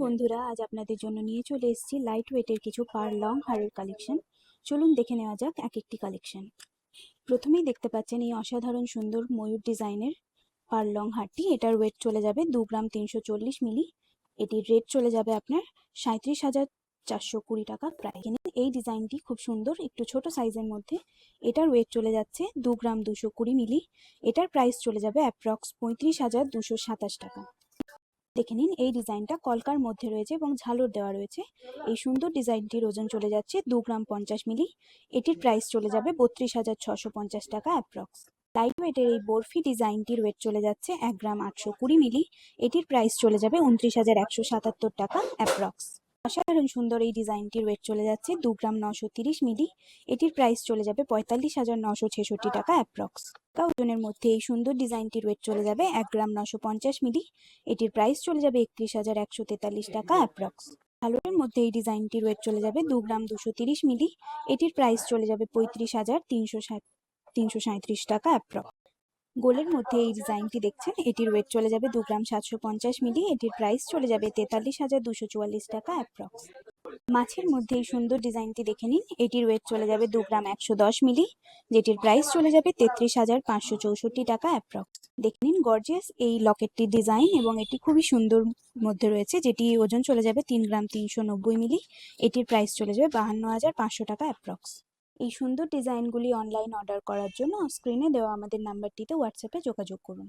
বন্ধুরা, আজ আপনাদের জন্য নিয়ে চলে এসেছি লাইট ওয়েটের কিছু পার লং হারের কালেকশন। চলুন দেখে নেওয়া যাক এক একটি কালেকশন। প্রথমেই দেখতে পাচ্ছেন এই অসাধারণ সুন্দর ময়ূর ডিজাইনের পার লং হারটি। এটার ওয়েট চলে যাবে 2 গ্রাম 340 মিলি। এটির রেট চলে যাবে আপনার 37,420 টাকা প্রায়। এই ডিজাইনটি খুব সুন্দর, একটু ছোট সাইজের মধ্যে। এটার ওয়েট চলে যাচ্ছে 2 গ্রাম 220 মিলি। এটার প্রাইস চলে যাবে অ্যাপ্রক্স 35,227 টাকা। দেখে নিন, এই ডিজাইনটা কলকার মধ্যে রয়েছে এবং ঝালর দেওয়া রয়েছে। এই সুন্দর ডিজাইনটির ওজন চলে যাচ্ছে 2 গ্রাম 50 মিলি। এটির প্রাইস চলে যাবে 32,650 টাকা অ্যাপ্রক্স। লাইট ওয়েটের এই বরফি ডিজাইনটির ওয়েট চলে যাচ্ছে 1 গ্রাম 820 মিলি। এটির প্রাইস চলে যাবে 29,177 টাকা অ্যাপ্রক্স। অসাধারণ সুন্দর এই ডিজাইনটির ওয়েট চলে যাচ্ছে 2 গ্রাম 930 মিলি। এটির প্রাইস চলে যাবে 45,966 টাকা অ্যাপ্রক্স। ওজনের মধ্যে এই সুন্দর ডিজাইনটির ওয়েট চলে যাবে 1 গ্রাম 950 মিলি। এটির প্রাইস চলে যাবে 31,143 টাকা অ্যাপ্রক্স। ঝালরের মধ্যে এই ডিজাইনটির ওয়েট চলে যাবে 2 গ্রাম 230 মিলি। এটির প্রাইস চলে যাবে 35,337 টাকা অ্যাপ্রক্স। গোলের মধ্যে এই ডিজাইনটি দেখছেন, এটির ওয়েট চলে যাবে 2 গ্রাম 750 মিলি। এটির প্রাইস চলে যাবে 43,244 টাকা অ্যাপ্রক্স। মাছের মধ্যে এই সুন্দর ডিজাইনটি দেখে নিন। এটির ওয়েট চলে যাবে 2 গ্রাম 110 মিলি। যেটির প্রাইস চলে যাবে 33,564 টাকা অ্যাপ্রক্স। দেখে নিন গর্জিয়াস এই লকেটটির ডিজাইন, এবং এটি খুবই সুন্দর মধ্যে রয়েছে, যেটি ওজন চলে যাবে 3 গ্রাম 390 মিলি। এটির প্রাইস চলে যাবে 52,500 টাকা অ্যাপ্রক্স। এই সুন্দর ডিজাইনগুলি অনলাইন অর্ডার করার জন্য স্ক্রিনে দেওয়া আমাদের নাম্বারটিতে হোয়াটসঅ্যাপে যোগাযোগ করুন।